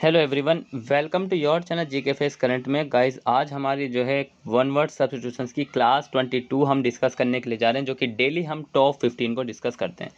Hello everyone, welcome to your channel GK face current में। Guys, आज हमारी जो है वन वर्ड सब्स्टिट्यूशंस की क्लास 22 हम डिस्कस करने के लिए जा रहे हैं, जो कि डेली हम टॉप 15 को डिस्कस करते हैं।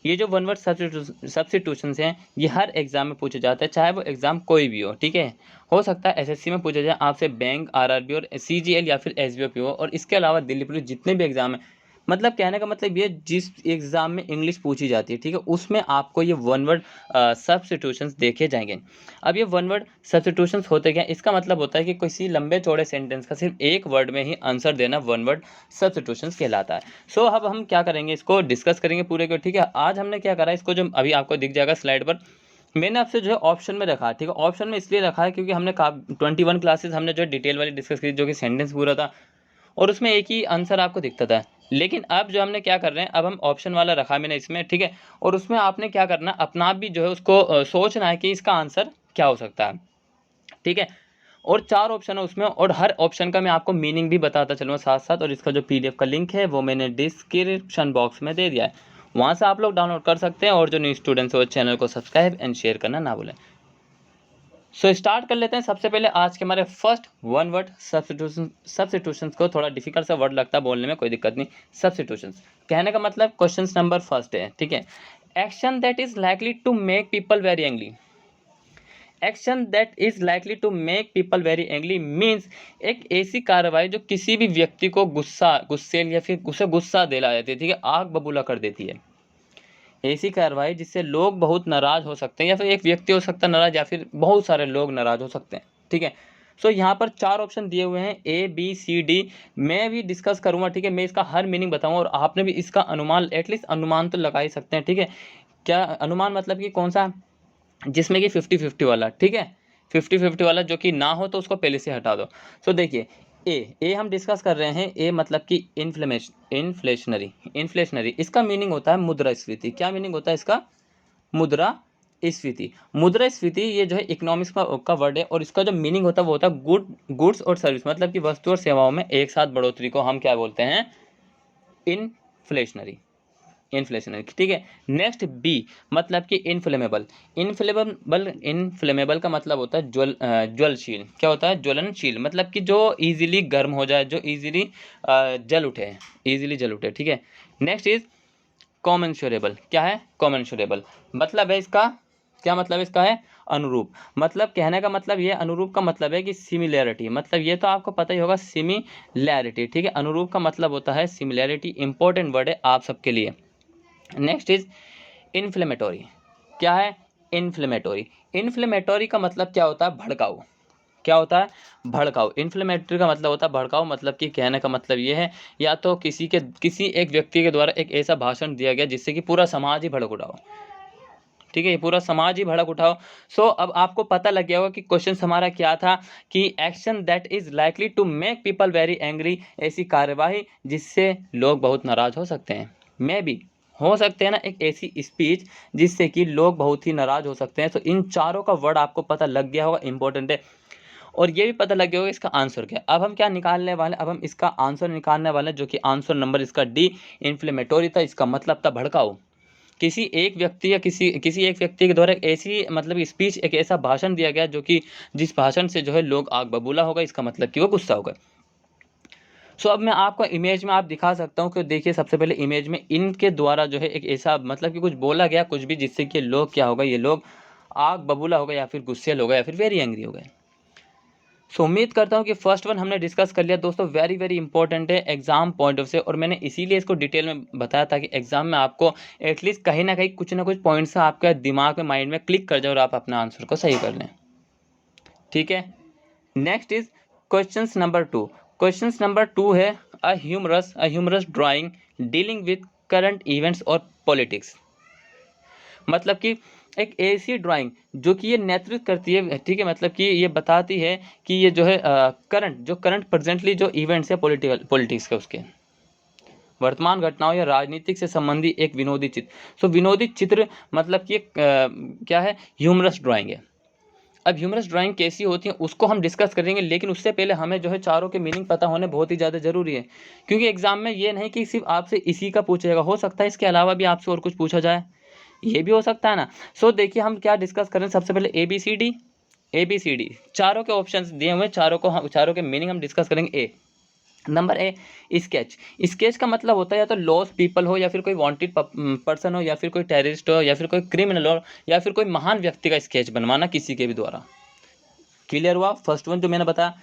ये जो वन वर्ड सब्स्टिट्यूशंस हैं, ये हर एग्जाम में पूछे जाते हैं, चाहे वो एग्जाम कोई भी हो। ठीक है, हो सकता है एसएससी में पूछा जाए आपसे, बैंक, आरआरबी और सीजीएल या फिर एसबीओपी हो, और इसके अलावा दिल्ली पुलिस जितने भी एग्जाम हैं, मतलब कहने का मतलब ये जिस एग्जाम में इंग्लिश पूछी जाती है, ठीक है, उसमें आपको ये वन वर्ड सब्स्टिट्यूशंस देखे जाएंगे। अब ये वन वर्ड सब्स्टिट्यूशंस होते क्या हैं? इसका मतलब होता है कि किसी लंबे चौड़े सेंटेंस का सिर्फ एक वर्ड में ही आंसर देना वन वर्ड सब्स्टिट्यूशंस कहलाता है। सो अब हम क्या करेंगे, इसको डिस्कस करेंगे पूरे को। ठीक है, आज हमने क्या करा, इसको जो अभी आपको दिख जाएगा स्लाइड पर, मैंने आपसे जो है ऑप्शन में रखा है। ठीक है, ऑप्शन में इसलिए रखा है क्योंकि हमने 21 क्लासेस हमने जो डिटेल वाली डिस्कस की, जो कि सेंटेंस पूरा था और उसमें एक ही आंसर आपको दिखता था। लेकिन अब जो हमने क्या कर रहे हैं, अब हम ऑप्शन वाला रखा मैंने इसमें। ठीक है, और उसमें आपने क्या करना, अपना आप भी जो है उसको सोचना है कि इसका आंसर क्या हो सकता है। ठीक है, और 4 ऑप्शन है उसमें, और हर ऑप्शन का मैं आपको मीनिंग भी बताता चलूँगा साथ साथ। और इसका जो पीडीएफ का लिंक है वो मैंने डिस्क्रिप्शन बॉक्स में दे दिया है, वहाँ से आप लोग डाउनलोड कर सकते हैं। और जो न्यू स्टूडेंट्स हो, चैनल को सब्सक्राइब एंड शेयर करना ना भूलें। सो स्टार्ट कर लेते हैं। सबसे पहले आज के हमारे फर्स्ट वन वर्ड सब्स्टिट्यूशंस को, थोड़ा डिफिकल्ट सा वर्ड लगता है बोलने में, कोई दिक्कत नहीं। सब्स्टिट्यूशंस कहने का मतलब क्वेश्चन नंबर फर्स्ट है। ठीक है, action that is likely to make people very angry. Action that is likely to make people very angry means एक ऐसी कार्रवाई जो किसी भी व्यक्ति को गुस्सेल या फिर उसे गुस्सा दिला देती है। ठीक है, आग बबूला कर देती है। ऐसी कार्रवाई जिससे लोग बहुत नाराज हो सकते हैं, या फिर एक व्यक्ति हो सकता है नाराज, या फिर बहुत सारे लोग नाराज हो सकते हैं। ठीक है, सो यहाँ पर 4 ऑप्शन दिए हुए हैं, ए बी सी डी। मैं भी डिस्कस करूंगा। ठीक है, मैं इसका हर मीनिंग बताऊंगा, और आपने भी इसका अनुमान, एटलीस्ट अनुमान तो लगा ही सकते हैं। ठीक है, क्या अनुमान मतलब कि कौन सा, जिसमें कि 50-50 वाला। ठीक है, 50-50 वाला जो कि ना हो तो उसको पहले से हटा दो। सो देखिए, ए हम डिस्कस कर रहे हैं। ए मतलब कि इन्फ्लेशनरी इसका मीनिंग होता है मुद्रास्फीति। क्या मीनिंग होता है इसका? मुद्रास्फीति। मुद्रास्फीति ये जो है इकोनॉमिक्स का वर्ड है, और इसका जो मीनिंग होता है वो होता है गुड्स और सर्विस, मतलब कि वस्तु और सेवाओं में एक साथ बढ़ोतरी को हम क्या बोलते हैं? इन्फ्लेशनरी। ठीक है, नेक्स्ट बी मतलब कि इनफ्लेमेबल। इनफ्लेमेबल का मतलब होता है ज्वलनशील। क्या होता है? ज्वलनशील, मतलब कि जो इजीली गर्म हो जाए, जो इजीली जल उठे। ठीक है, नेक्स्ट इज कॉमेंसुरेबल। क्या है? कॉमेंसुरेबल मतलब है इसका, क्या मतलब इसका है? अनुरूप। मतलब कहने का मतलब ये, अनुरूप का मतलब है कि सिमिलैरिटी, मतलब ये तो आपको पता ही होगा, सिमिलैरिटी। ठीक है, अनुरूप का मतलब होता है सिमिलैरिटी। इंपॉर्टेंट वर्ड है आप सबके लिए। Next is inflammatory. क्या है? इन्फ्लेमेटोरी। इन्फ्लेमेटोरी का मतलब क्या होता है? भड़काऊ। क्या होता है? भड़काऊ। इन्फ्लेमेटरी का मतलब होता है भड़काऊ, मतलब कि कहने का मतलब ये है, या तो किसी एक व्यक्ति के द्वारा एक ऐसा भाषण दिया गया जिससे कि पूरा समाज ही भड़क उठा हो। ठीक है, ये पूरा समाज ही भड़क उठाओ। सो अब आपको पता लग गया होगा कि क्वेश्चन हमारा क्या था, कि action that is likely to make people very angry, ऐसी कार्यवाही जिससे लोग बहुत नाराज हो सकते हैं। मैं भी हो सकते हैं ना, एक ऐसी स्पीच जिससे कि लोग बहुत ही नाराज हो सकते हैं। तो इन चारों का वर्ड आपको पता लग गया होगा, इंपॉर्टेंट है। और ये भी पता लग गया होगा इसका आंसर क्या है। अब हम क्या निकालने वाले, अब हम इसका आंसर निकालने वाले हैं, जो कि आंसर नंबर इसका डी, इन्फ्लेमेटोरी था। इसका मतलब था भड़काऊ। किसी एक व्यक्ति या किसी एक व्यक्ति के द्वारा ऐसी, मतलब स्पीच, एक ऐसा भाषण दिया गया जो कि जिस भाषण से जो है लोग आग बबूला होगा, इसका मतलब कि वो गुस्सा होगा। सो अब मैं आपको इमेज में आप दिखा सकता हूँ कि देखिए, सबसे पहले इमेज में इनके द्वारा जो है एक ऐसा, मतलब कि कुछ बोला गया, कुछ भी, जिससे कि लोग क्या होगा, ये लोग आग बबूला होगा, या फिर गुस्सेल होगा, या फिर वेरी एंग्री हो गए। सो उम्मीद करता हूँ कि फर्स्ट वन हमने डिस्कस कर लिया दोस्तों। वेरी वेरी इंपॉर्टेंट है एग्जाम पॉइंट ऑफ से, और मैंने इसीलिए इसको डिटेल में बताया था कि एग्जाम में आपको एटलीस्ट कहीं ना कुछ पॉइंट्स आपके दिमाग में, माइंड में क्लिक कर जाए, और आप अपना आंसर को सही कर लें। ठीक है, next is question number 2। Question number 2 है humorous drawing dealing with current events और पॉलिटिक्स। मतलब कि एक ऐसी ड्राइंग जो कि ये नेतृत्व करती है। ठीक है, मतलब कि ये बताती है कि ये जो है करंट प्रेजेंटली जो इवेंट्स है पॉलिटिक्स के, उसके वर्तमान घटनाओं या राजनीतिक से संबंधी एक विनोदी चित्र। सो विनोदी चित्र मतलब कि क्या है? ह्यूमरस ड्राइंग है। अब ह्यूमरस ड्राइंग कैसी होती है उसको हम डिस्कस करेंगे, लेकिन उससे पहले हमें जो है चारों के मीनिंग पता होने बहुत ही ज़्यादा जरूरी है, क्योंकि एग्जाम में ये नहीं कि सिर्फ आपसे इसी का पूछा जाएगा, हो सकता है इसके अलावा भी आपसे और कुछ पूछा जाए, ये भी हो सकता है ना। सो देखिए, हम क्या डिस्कस करें, सबसे पहले ABCD। ABCD चारों के ऑप्शंस दिए हुए, चारों के मीनिंग हम डिस्कस करेंगे। Number A, sketch. स्केच का मतलब होता है या तो लॉस्ट पीपल हो, या फिर कोई वांटेड पर्सन हो, या फिर कोई टेररिस्ट हो, या फिर कोई क्रिमिनल हो, या फिर कोई महान व्यक्ति का स्केच बनवाना किसी के भी द्वारा। क्लियर हुआ फर्स्ट वन जो मैंने बताया।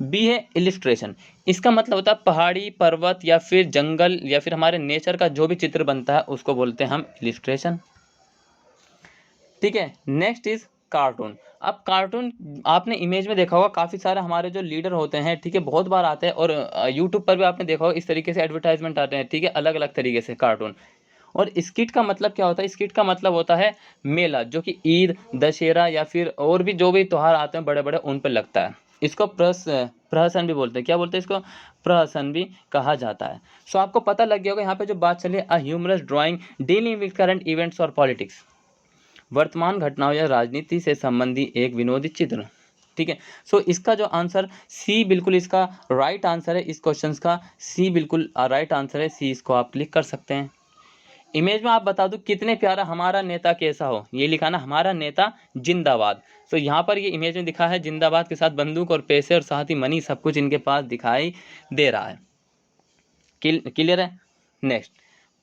बी है इलिस्ट्रेशन। इसका मतलब होता है पहाड़ी, पर्वत या फिर जंगल या फिर हमारे नेचर का जो भी चित्र बनता है उसको बोलते हैं हम इलिस्ट्रेशन। ठीक है, नेक्स्ट इज कार्टून। अब कार्टून आपने इमेज में देखा होगा, काफ़ी सारे हमारे जो लीडर होते हैं, ठीक है, बहुत बार आते हैं, और यूट्यूब पर भी आपने देखा होगा इस तरीके से एडवर्टाइजमेंट आते हैं, ठीक है, अलग अलग तरीके से कार्टून। और स्किट का मतलब क्या होता है? स्किट का मतलब होता है मेला, जो कि ईद, दशहरा या फिर और भी जो भी त्यौहार आते हैं बड़े बड़े उन पर लगता है। इसको प्रहसन भी बोलते हैं। क्या बोलते हैं इसको? प्रहसन भी कहा जाता है। सो आपको पता लग गया होगा यहाँ पे जो बात चली, a humorous drawing dealing with current events और पॉलिटिक्स, वर्तमान घटनाओं या राजनीति से संबंधी एक विनोदी चित्र। ठीक है, सो इसका जो आंसर सी बिल्कुल इसका राइट आंसर है, इस क्वेश्चन का सी बिल्कुल राइट आंसर है, सी इसको आप क्लिक कर सकते हैं। इमेज में आप बता दूं कितने प्यारा हमारा नेता कैसा हो, ये लिखा ना, हमारा नेता जिंदाबाद। तो यहाँ पर ये इमेज में दिखा है जिंदाबाद के साथ बंदूक और पैसे और साथ ही मनी, सब कुछ इनके पास दिखाई दे रहा है। क्लियर है? नेक्स्ट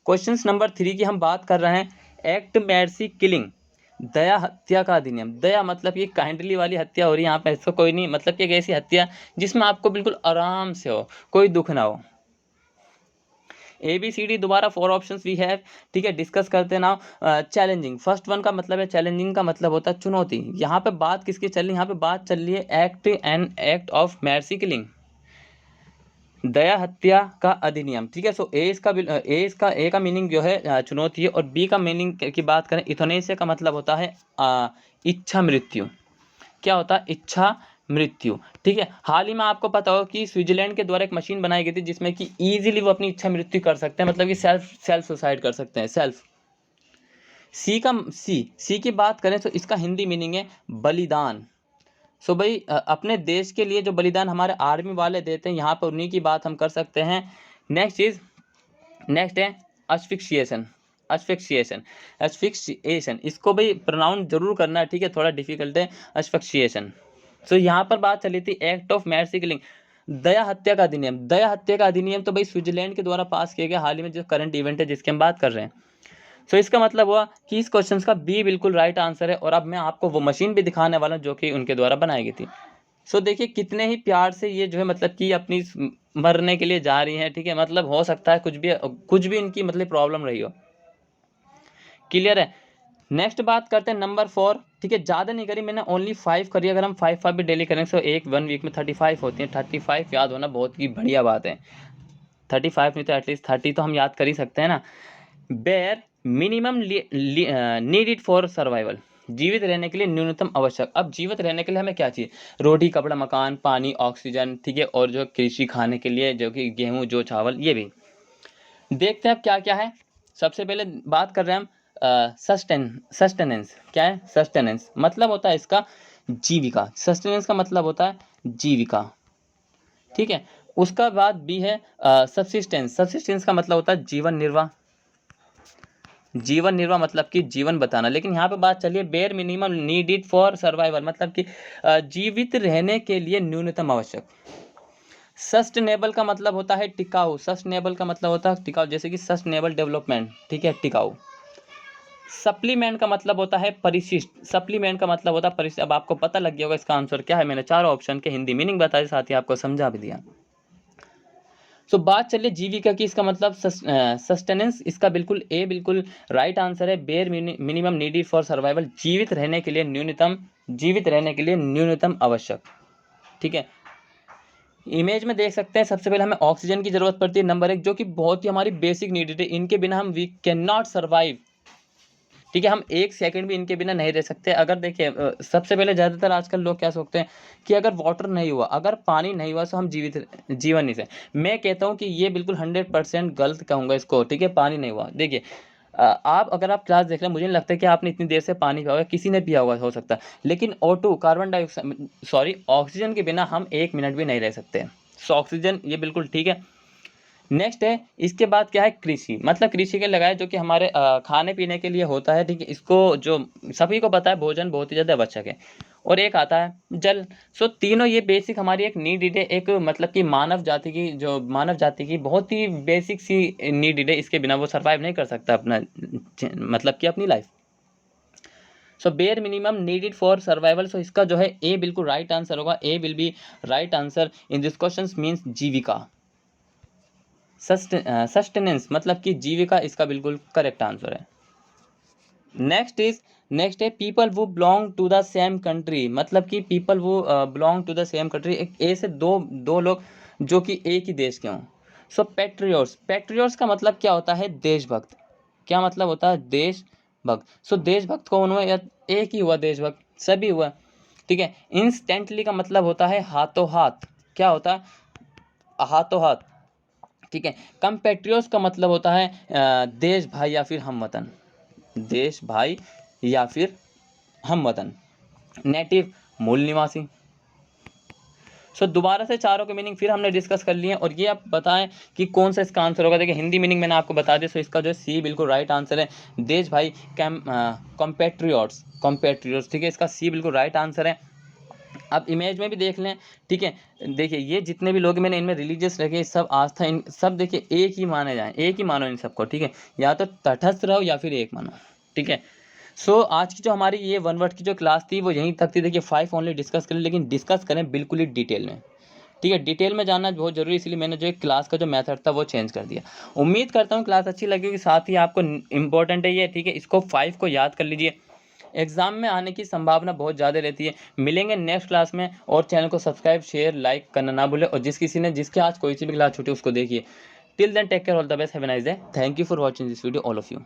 क्वेश्चन नंबर 3 की हम बात कर रहे हैं, एक्ट मैर्सी किलिंग, दया हत्या का अधिनियम। दया मतलब ये काइंडली वाली हत्या हो रही है यहाँ पे, इसको कोई नहीं, मतलब कि एक ऐसी हत्या जिसमें आपको बिल्कुल आराम से हो, कोई दुख ना हो। ABCD दोबारा 4 ऑप्शंस वी हैव, ठीक है, डिस्कस करते हैं नाउ। चैलेंजिंग, फर्स्ट वन का मतलब है चैलेंजिंग का मतलब होता है चुनौती। यहाँ पे बात किसकी चल रही है? यहाँ पे बात चल रही है एक्ट ऑफ मैर्सी किलिंग, दया हत्या का अधिनियम। ठीक है, सो ए का मीनिंग जो है चुनौती है, और बी का मीनिंग की बात करें, इथोनेसिया का मतलब होता है इच्छा मृत्यु। क्या होता है? इच्छा मृत्यु। ठीक है, हाल ही में आपको पता हो कि स्विट्जरलैंड के द्वारा एक मशीन बनाई गई थी जिसमें कि इजीली वो अपनी इच्छा मृत्यु कर सकते हैं, मतलब कि सेल्फ सुसाइड कर सकते हैं, सेल्फ। सी की बात करें तो इसका हिंदी मीनिंग है बलिदान। सो भाई अपने देश के लिए जो बलिदान हमारे आर्मी वाले देते हैं, यहाँ पर उन्हीं की बात हम कर सकते हैं। नेक्स्ट है अस्फिक्सिएशन। अस्फिक्सिएशन इसको भाई प्रोनाउंस जरूर करना है, ठीक है, थोड़ा डिफिकल्ट है, अस्फिक्सिएशन। सो यहाँ पर बात चली थी एक्ट ऑफ मैर्सी किलिंग, दया हत्या का अधिनियम। दया हत्या का अधिनियम तो भाई स्विट्जरलैंड के द्वारा पास किया गया हाल ही में, जो करंट इवेंट है जिसकी हम बात कर रहे हैं। सो इसका मतलब हुआ कि इस क्वेश्चन का बी बिल्कुल राइट आंसर है, और अब मैं आपको वो मशीन भी दिखाने वाला हूँ जो कि उनके द्वारा बनाई गई थी। सो देखिए कितने ही प्यार से ये जो है मतलब कि अपनी मरने के लिए जा रही है, ठीक है, मतलब हो सकता है कुछ भी इनकी मतलब प्रॉब्लम रही हो। क्लियर है? नेक्स्ट बात करते हैं नंबर 4। ठीक है, ज़्यादा नहीं करी मैंने, ओनली 5 करी। अगर हम 5 भी डेली करेंगे तो एक 1 वीक में 35 होती है। 35 याद होना बहुत ही बढ़िया बात है। 35 नहीं तो एटलीस्ट 30 तो हम याद कर ही सकते हैं ना। Bear minimum needed for survival, जीवित रहने के लिए न्यूनतम आवश्यक। अब जीवित रहने के लिए हमें क्या चाहिए? रोटी, कपड़ा, मकान, पानी, ऑक्सीजन, ठीक है, और जो कृषि खाने के लिए जो कि गेहूं, जो चावल, ये भी देखते हैं अब क्या क्या है। सबसे पहले बात कर रहे हैं हम सस्टेनेंस। क्या है सस्टेनेंस? मतलब होता है इसका जीविका। सस्टेनेंस का मतलब होता है जीविका। ठीक है, उसका बाद बी है सब्सिस्टेंस। सब्सिस्टेंस का मतलब होता है जीवन निर्वाह। जीवन निर्वाह मतलब कि जीवन बताना। लेकिन यहाँ पे बात चलिए bear minimum needed for survival, मतलब कि जीवित रहने के लिए न्यूनतम आवश्यक। सस्टेनेबल का मतलब होता है टिकाऊ। सस्टेनेबल का मतलब होता है टिकाऊ, जैसे कि सस्टेनेबल डेवलपमेंट, ठीक है, टिकाऊ। सप्लीमेंट का मतलब होता है परिशिष्ट। सप्लीमेंट का मतलब होता है परिशिष्ट। अब आपको पता लग गया होगा इसका आंसर क्या है। मैंने चारों ऑप्शन के हिंदी मीनिंग बताए, साथ ही आपको समझा भी दिया। सो बात चलिए जीविका की, इसका मतलब सस्टेनेंस, इसका बिल्कुल ए बिल्कुल राइट आंसर है। Bear minimum needed for survival, जीवित रहने के लिए न्यूनतम आवश्यक। ठीक है, इमेज में देख सकते हैं सबसे पहले हमें ऑक्सीजन की जरूरत पड़ती है, नंबर 1, जो कि बहुत ही हमारी बेसिक नीडेड है। इनके बिना हम वी कैन नॉट सर्वाइव। ठीक है, हम एक सेकंड भी इनके बिना नहीं रह सकते। अगर देखिए सबसे पहले ज़्यादातर आजकल लोग क्या सोचते हैं कि अगर वाटर नहीं हुआ, अगर पानी नहीं हुआ तो हम जीवन नहीं से। मैं कहता हूँ कि ये बिल्कुल 100% गलत कहूँगा इसको। ठीक है, पानी नहीं हुआ। देखिए आप अगर आप क्लास देख रहे हैं, मुझे नहीं लगता कि आपने इतनी देर से पानी पिया होगा, किसी ने पिया होगा हो सकता है, लेकिन O2 carbon dioxide, sorry, oxygen के बिना हम 1 मिनट भी नहीं रह सकते। सो ऑक्सीजन ये बिल्कुल ठीक है। नेक्स्ट है, इसके बाद क्या है? कृषि। मतलब कृषि के लगाए जो कि हमारे खाने पीने के लिए होता है। ठीक है, इसको जो सभी को पता है भोजन बहुत ही ज़्यादा आवश्यक है। और एक आता है जल। सो तीनों ये बेसिक हमारी एक नीड है, एक मतलब कि मानव जाति की बहुत ही बेसिक सी नीड है, इसके बिना वो सर्वाइव नहीं कर सकता अपना मतलब कि अपनी life. So bare minimum needed for survival. So इसका जो है ए बिल्कुल राइट आंसर होगा, A will be right answer in this question means जीविका। सस्टेनेंस मतलब कि जीविका इसका बिल्कुल करेक्ट आंसर है। नेक्स्ट है पीपल वो belong to the same country, मतलब कि पीपल वो belong to the same country, एक ए से दो लोग जो कि एक ही देश के हों। सो पेट्रियोट्स का मतलब क्या होता है? देशभक्त। क्या मतलब होता है? देशभक्त। सो देशभक्त कौन हुआ? या एक ही हुआ देशभक्त? सभी हुआ, ठीक है। इंस्टेंटली का मतलब होता है हाथों हाथ। क्या होता है? हाथों हाथ, ठीक है। कंपेट्रियोट्स का मतलब होता है देश भाई या फिर हमवतन, देश भाई या फिर हमवतन। नेटिव मूल निवासी। सो दोबारा से चारों के मीनिंग फिर हमने डिस्कस कर लिए, और ये आप बताएं कि कौन सा इसका आंसर होगा। देखिए हिंदी मीनिंग मैंने आपको बता दिया, सो इसका जो है सी बिल्कुल राइट आंसर है, देश भाई कॉम्पेट्रियोट्स, ठीक है, इसका सी बिल्कुल राइट आंसर है। आप इमेज में भी देख लें, ठीक है। देखिए ये जितने भी लोग मैंने इनमें रिलीजियस रखे, सब आस्था, इन सब देखिए एक ही माने जाएं, एक ही मानो इन सबको, ठीक है। या तो तटस्थ रहो या फिर एक मानो, ठीक है। सो आज की जो हमारी ये वन वर्ड की जो क्लास थी वो यहीं तक थी। देखिए 5 ओनली डिस्कस करें, लेकिन डिस्कस करें बिल्कुल ही डिटेल में, ठीक है। डिटेल में जानना बहुत जरूरी, इसलिए मैंने जो एक क्लास का जो मेथड था वो चेंज कर दिया। उम्मीद करता हूँ क्लास अच्छी लगेगी, साथ ही आपको इंपॉर्टेंट है ये, ठीक है। इसको 5 को याद कर लीजिए, एग्जाम में आने की संभावना बहुत ज़्यादा रहती है। मिलेंगे नेक्स्ट क्लास में, और चैनल को सब्सक्राइब शेयर लाइक करना ना भूले, और जिसके आज कोई सी भी क्लास छूटी उसको देखिए। Till then take care, all the best, have a nice day, thank you for watching this video all of you.